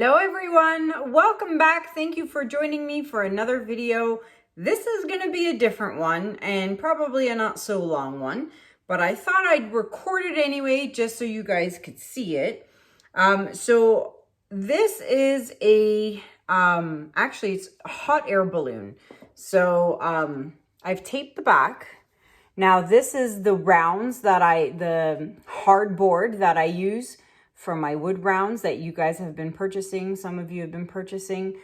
Hello everyone, welcome back. Thank you for joining me for another video. This is going to be a different one and probably a not so long one, but I thought I'd record it anyway just so you guys could see it. So this is a, actually it's a hot air balloon. So I've taped the back. Now this is the rounds that the hardboard that I use for my wood rounds that you guys have been purchasing. Some of you have been purchasing.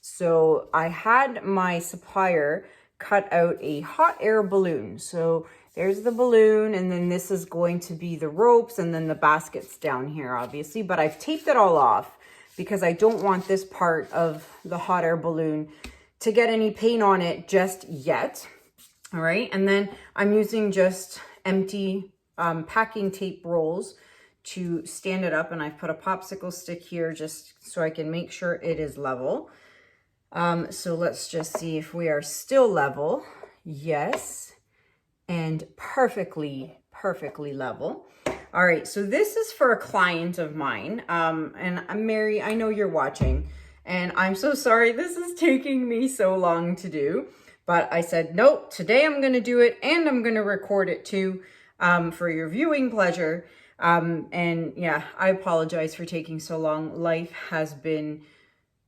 So I had my supplier cut out a hot air balloon. So there's the balloon, and then this is going to be the ropes, and then the baskets down here, obviously. But I've taped it all off because I don't want this part of the hot air balloon to get any paint on it just yet. All right, and then I'm using just empty packing tape rolls to stand it up, and I've put a popsicle stick here just so I can make sure it is level. So let's just see if we are still level. Yes, and perfectly level. All right, so this is for a client of mine, and Mary, I know you're watching, and I'm so sorry this is taking me so long to do, but I said, nope, today I'm gonna do it, and I'm gonna record it too, for your viewing pleasure. And yeah, I apologize for taking so long. Life has been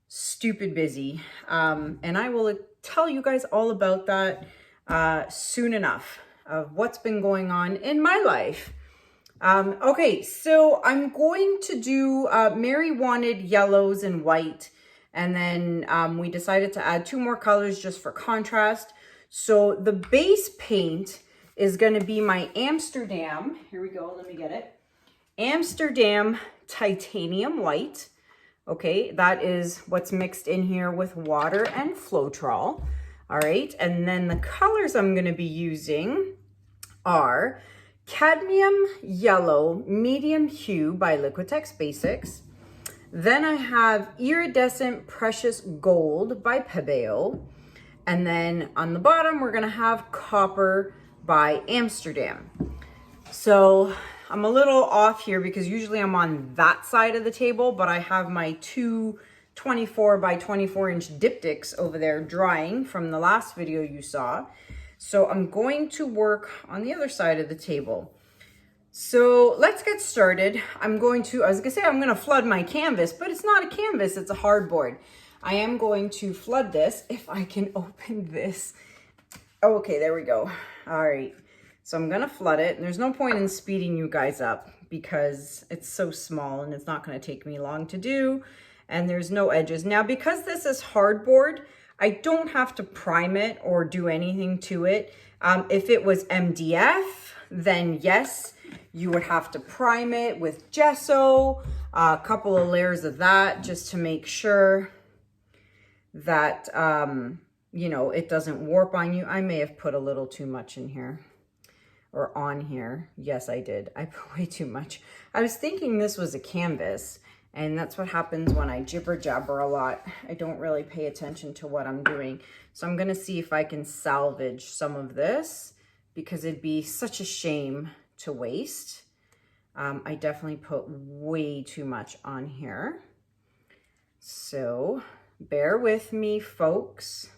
stupid busy. And I will tell you guys all about that, soon enough, of what's been going on in my life. Okay, so I'm going to do, Mary wanted yellows and white, and then, we decided to add 2 more colors just for contrast. So the base paint is going to be my Amsterdam. Here we go. Let me get it. Amsterdam titanium white. Okay, that is what's mixed in here with water and Floetrol. All right, and then the colors I'm going to be using are Cadmium Yellow Medium Hue by Liquitex Basics. Then I have Iridescent Precious Gold by Pebeo. And then on the bottom, we're going to have Copper by Amsterdam. So I'm a little off here because usually I'm on that side of the table, but I have my 2 24 by 24 inch diptychs over there drying from the last video you saw. So I'm going to work on the other side of the table. So let's get started. I was gonna say I'm gonna flood my canvas, but it's not a canvas, it's a hardboard. I am going to flood this if I can open this. Okay, there we go. All right. So I'm going to flood it, and there's no point in speeding you guys up because it's so small and it's not going to take me long to do, and there's no edges. Now, because this is hardboard, I don't have to prime it or do anything to it. If it was MDF, then yes, you would have to prime it with gesso, a couple of layers of that just to make sure that, you know, it doesn't warp on you. I may have put a little too much in here. Or on here. Yes, I did. I put way too much. I was thinking this was a canvas, and that's what happens when I jibber jabber a lot. I don't really pay attention to what I'm doing. So I'm going to see if I can salvage some of this because it'd be such a shame to waste. I definitely put way too much on here. So bear with me, folks,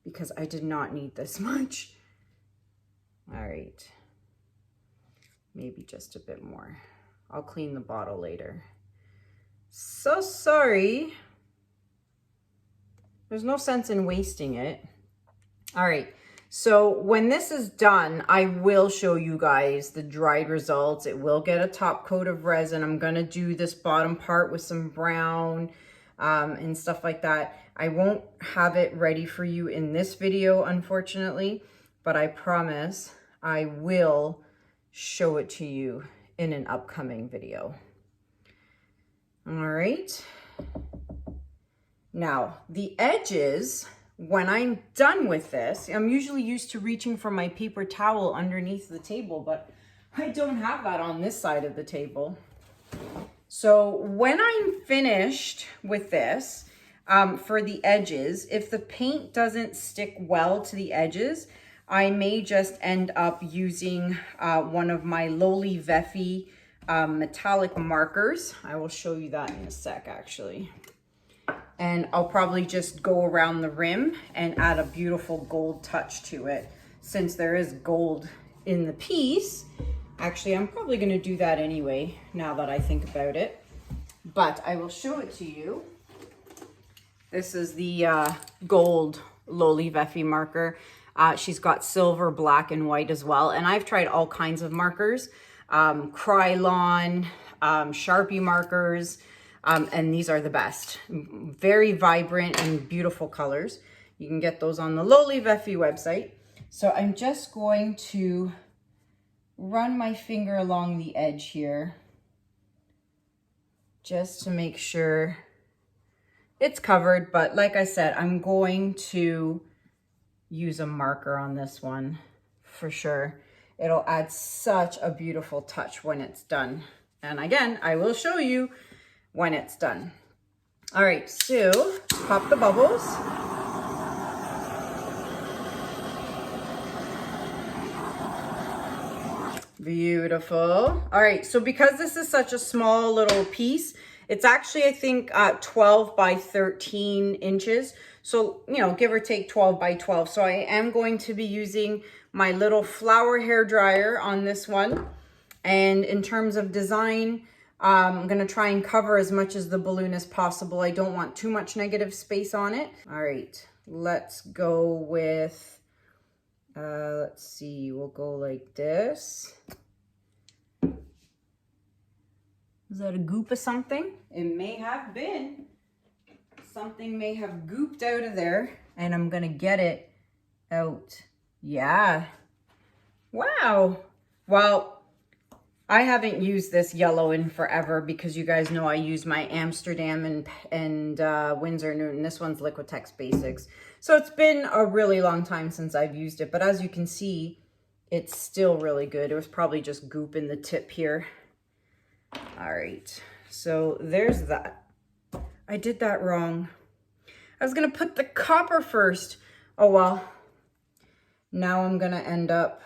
because I did not need this much. All right, maybe just a bit more. I'll clean the bottle later. So sorry. There's no sense in wasting it. All right, so when this is done, I will show you guys the dried results. It will get a top coat of resin. I'm gonna do this bottom part with some brown and stuff like that. I won't have it ready for you in this video, unfortunately, but I promise I will show it to you in an upcoming video. All right. Now, the edges, when I'm done with this, I'm usually used to reaching for my paper towel underneath the table, but I don't have that on this side of the table. So when I'm finished with this, for the edges, if the paint doesn't stick well to the edges, I may just end up using one of my Loli Veffy metallic markers. I will show you that in a sec, actually. And I'll probably just go around the rim and add a beautiful gold touch to it. Since there is gold in the piece, actually, I'm probably going to do that anyway, now that I think about it. But I will show it to you. This is the gold Loli Veffy marker. She's got silver, black, and white as well. And I've tried all kinds of markers. Krylon, Sharpie markers, and these are the best. Very vibrant and beautiful colors. You can get those on the Loli Veffy website. So I'm just going to run my finger along the edge here, just to make sure it's covered. But like I said, I'm going to use a marker on this one for sure. It'll add such a beautiful touch when it's done. And again, I will show you when it's done. All right, so pop the bubbles. Beautiful. All right, so because this is such a small little piece, it's actually, I think, 12 by 13 inches. So, you know, give or take 12 by 12. So I am going to be using my little flower hair dryer on this one. And in terms of design, I'm going to try and cover as much as the balloon as possible. I don't want too much negative space on it. All right, let's go with, let's see, we'll go like this. Is that a goop of something? It may have been. Something may have gooped out of there, and I'm gonna get it out. Yeah. Wow. Well, I haven't used this yellow in forever because you guys know I use my Amsterdam and Winsor Newton. This one's Liquitex Basics. So it's been a really long time since I've used it, but as you can see, it's still really good. It was probably just goop in the tip here. All right, so there's that. I did that wrong. I was gonna put the copper first. Oh well. Now I'm gonna end up,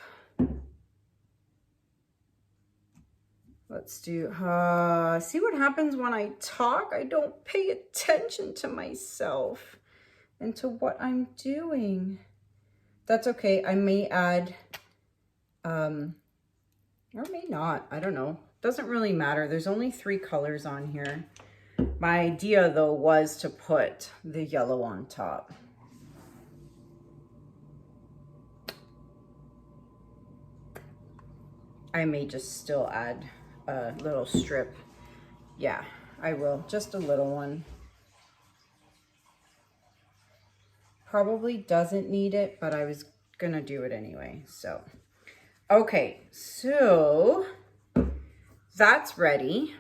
let's do, see what happens when I talk? I don't pay attention to myself and to what I'm doing. That's okay, I may add, or may not, I don't know. Doesn't really matter. There's only 3 colors on here. My idea though was to put the yellow on top. I may just still add a little strip. Yeah, I will. Just a little one. Probably doesn't need it, but I was gonna do it anyway. So, okay, so that's ready.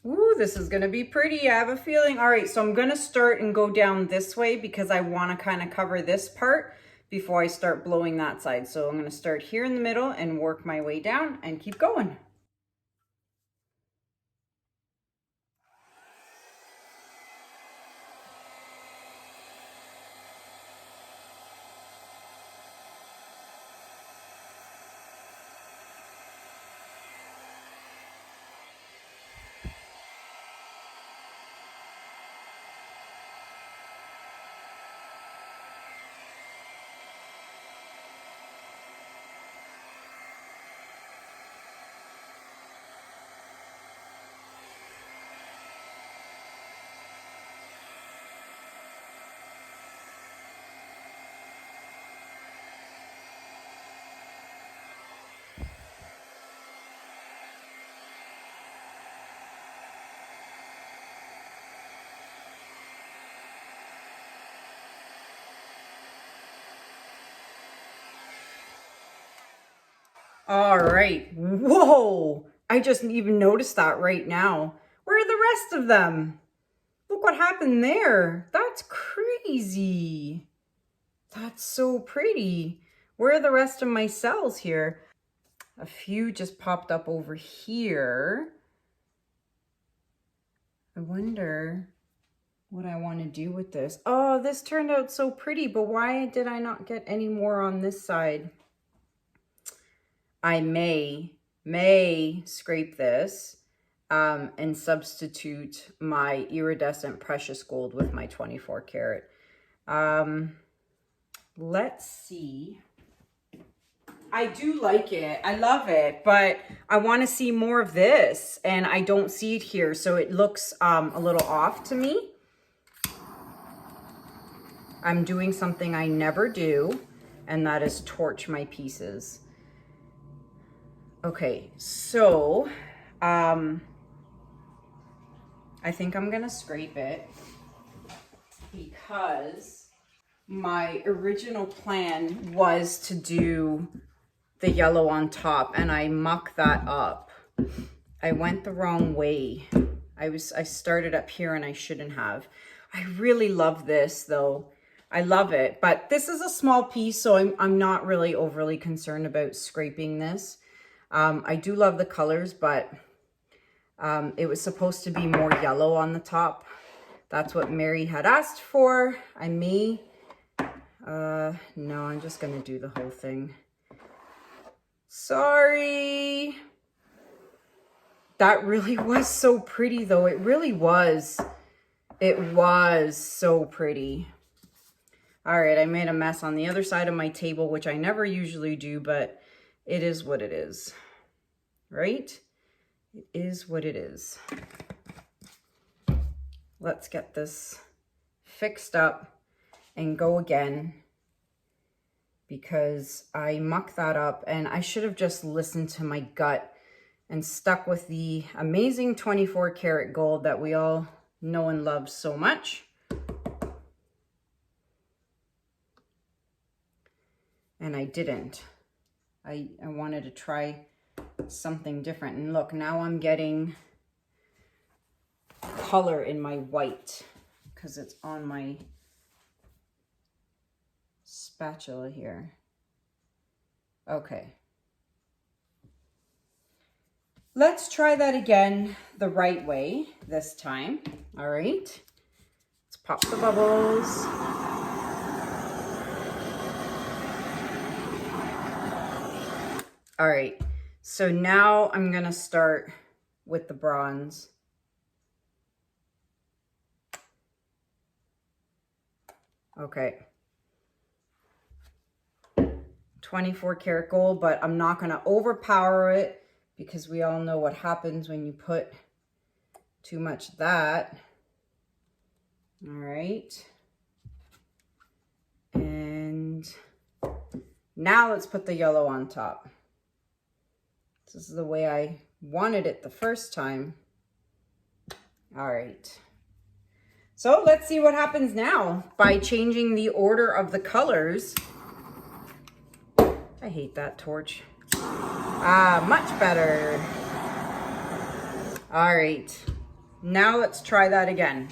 Ooh, this is gonna be pretty, I have a feeling. All right, so I'm gonna start and go down this way because I wanna kind of cover this part before I start blowing that side. So I'm gonna start here in the middle and work my way down and keep going. All right, whoa, I just even noticed that right now. Where are the rest of them? Look what happened there. That's crazy. That's so pretty. Where are the rest of my cells here? A few just popped up over here. I wonder what I want to do with this. Oh, this turned out so pretty, but why did I not get any more on this side? I may scrape this and substitute my iridescent precious gold with my 24 karat. Let's see. I do like it. I love it, but I want to see more of this, and I don't see it here, so it looks a little off to me. I'm doing something I never do, and that is torch my pieces. Okay, so I think I'm gonna scrape it because my original plan was to do the yellow on top, and I mucked that up. I went the wrong way. I started up here and I shouldn't have. I really love this though. I love it, but this is a small piece, so I'm not really overly concerned about scraping this. I do love the colors, but it was supposed to be more yellow on the top. That's what Mary had asked for. I may, no, I'm just gonna do the whole thing. Sorry. That really was so pretty though. It really was. It was so pretty. All right, I made a mess on the other side of my table, which I never usually do, but it is what it is, right? It is what it is. Let's get this fixed up and go again, because I mucked that up and I should have just listened to my gut and stuck with the amazing 24 karat gold that we all know and love so much. And I didn't. I wanted to try something different. And look, now I'm getting color in my white because it's on my spatula here. Okay. Let's try that again the right way this time. All right. Let's pop the bubbles. All right, so now I'm gonna start with the bronze. Okay. 24 karat gold, but I'm not gonna overpower it because we all know what happens when you put too much of that. All right. And now let's put the yellow on top. This is the way I wanted it the first time. All right. So let's see what happens now by changing the order of the colors. I hate that torch. Much better. All right. Now let's try that again.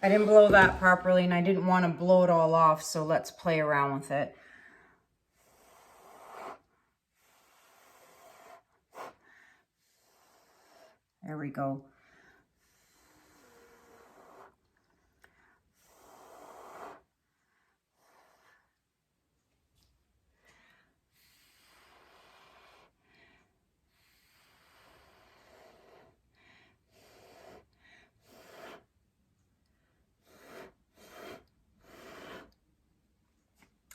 I didn't blow that properly and I didn't want to blow it all off, so let's play around with it. There we go.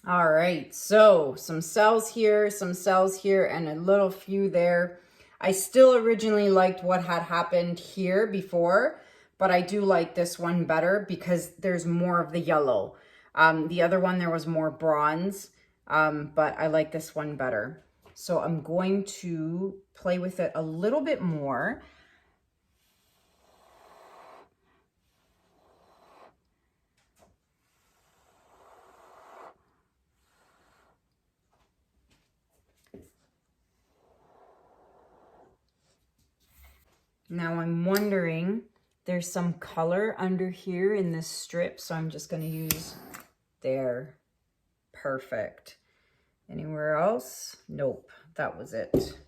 All right, so some cells here, and a little few there. I still originally liked what had happened here before, but I do like this one better because there's more of the yellow. The other one, there was more bronze, but I like this one better. So I'm going to play with it a little bit more. Now I'm wondering, there's some color under here in this strip, so I'm just going to use there. Perfect. Anywhere else? Nope, that was it.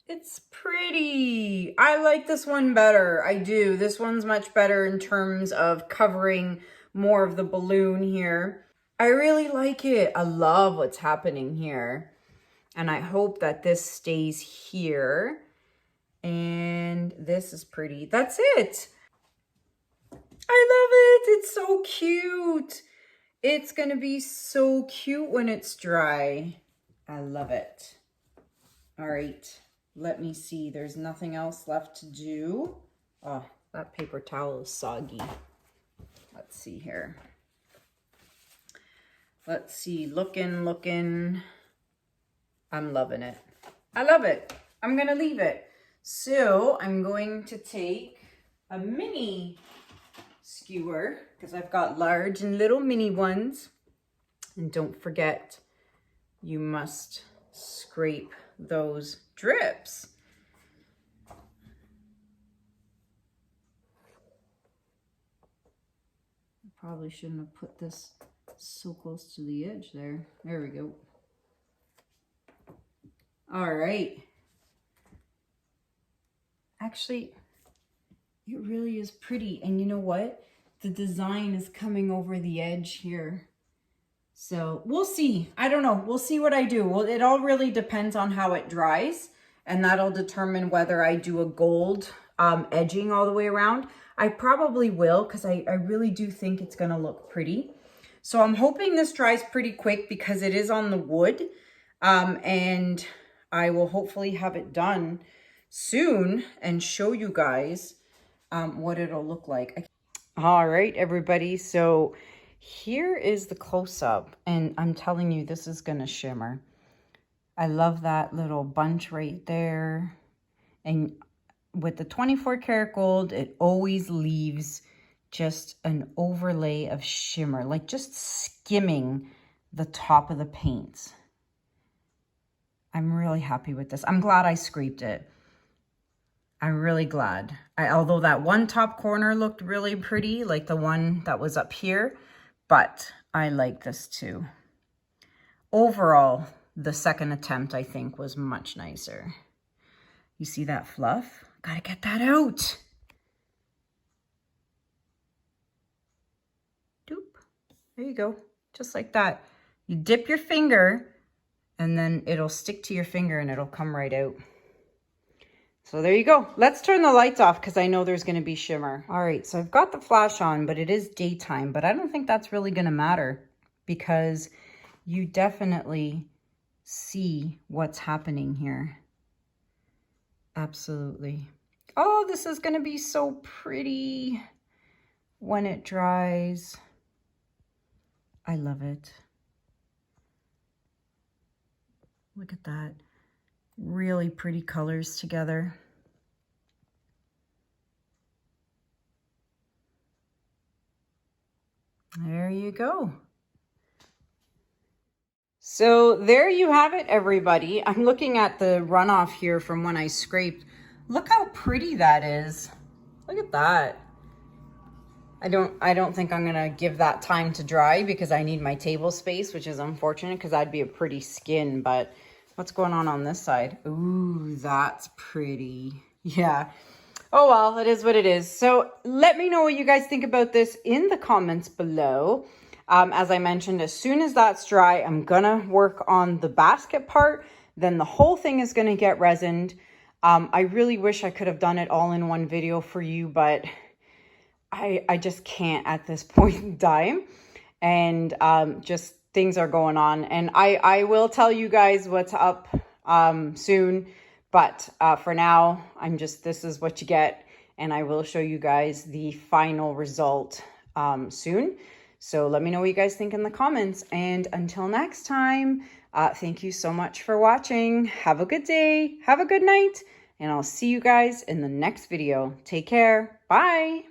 It's pretty. I like this one better. I do. This one's much better in terms of covering more of the balloon here. I really like it. I love what's happening here. And I hope that this stays here. And this is pretty. That's it. I love it. It's so cute. It's going to be so cute when it's dry. I love it. All right. Let me see. There's nothing else left to do. Oh, that paper towel is soggy. Let's see here. Let's see. Looking. I'm loving it. I love it. I'm going to leave it. So I'm going to take a mini skewer because I've got large and little mini ones. And don't forget, you must scrape those drips. I probably shouldn't have put this so close to the edge there. There we go. All right. Actually, it really is pretty. And you know what? The design is coming over the edge here. So we'll see. I don't know. We'll see what I do. Well, it all really depends on how it dries. And that'll determine whether I do a gold edging all the way around. I probably will because I really do think it's going to look pretty. So I'm hoping this dries pretty quick because it is on the wood. And I will hopefully have it done soon and show you guys what it'll look like. All right, everybody. So here is the close-up, and I'm telling you, this is gonna shimmer. I love that little bunch right there. And with the 24 karat gold, it always leaves just an overlay of shimmer, like just skimming the top of the paints. I'm really happy with this. I'm glad I scraped it. I'm really glad. Although that one top corner looked really pretty, like the one that was up here, but I like this too. Overall, the second attempt, I think, was much nicer. You see that fluff? Gotta get that out. Doop. There you go. Just like that. You dip your finger and then it'll stick to your finger and it'll come right out. So there you go. Let's turn the lights off because I know there's going to be shimmer. All right, so I've got the flash on, but it is daytime, but I don't think that's really going to matter because you definitely see what's happening here. Absolutely. Oh, this is going to be so pretty when it dries. I love it. Look at that. Really pretty colors together. There you go. So there you have it, everybody. I'm looking at the runoff here from when I scraped. Look how pretty that is. Look at that. I don't think I'm gonna give that time to dry because I need my table space, which is unfortunate because that'd be a pretty skin, but what's going on this side? Ooh, that's pretty. Yeah. Oh, well, it is what it is. So let me know what you guys think about this in the comments below. As I mentioned, as soon as that's dry, I'm going to work on the basket part. Then the whole thing is going to get resined. I really wish I could have done it all in one video for you, but I just can't at this point in time. And just things are going on. And I will tell you guys what's up soon. But for now, this is what you get. And I will show you guys the final result soon. So let me know what you guys think in the comments. And until next time, thank you so much for watching. Have a good day. Have a good night. And I'll see you guys in the next video. Take care. Bye.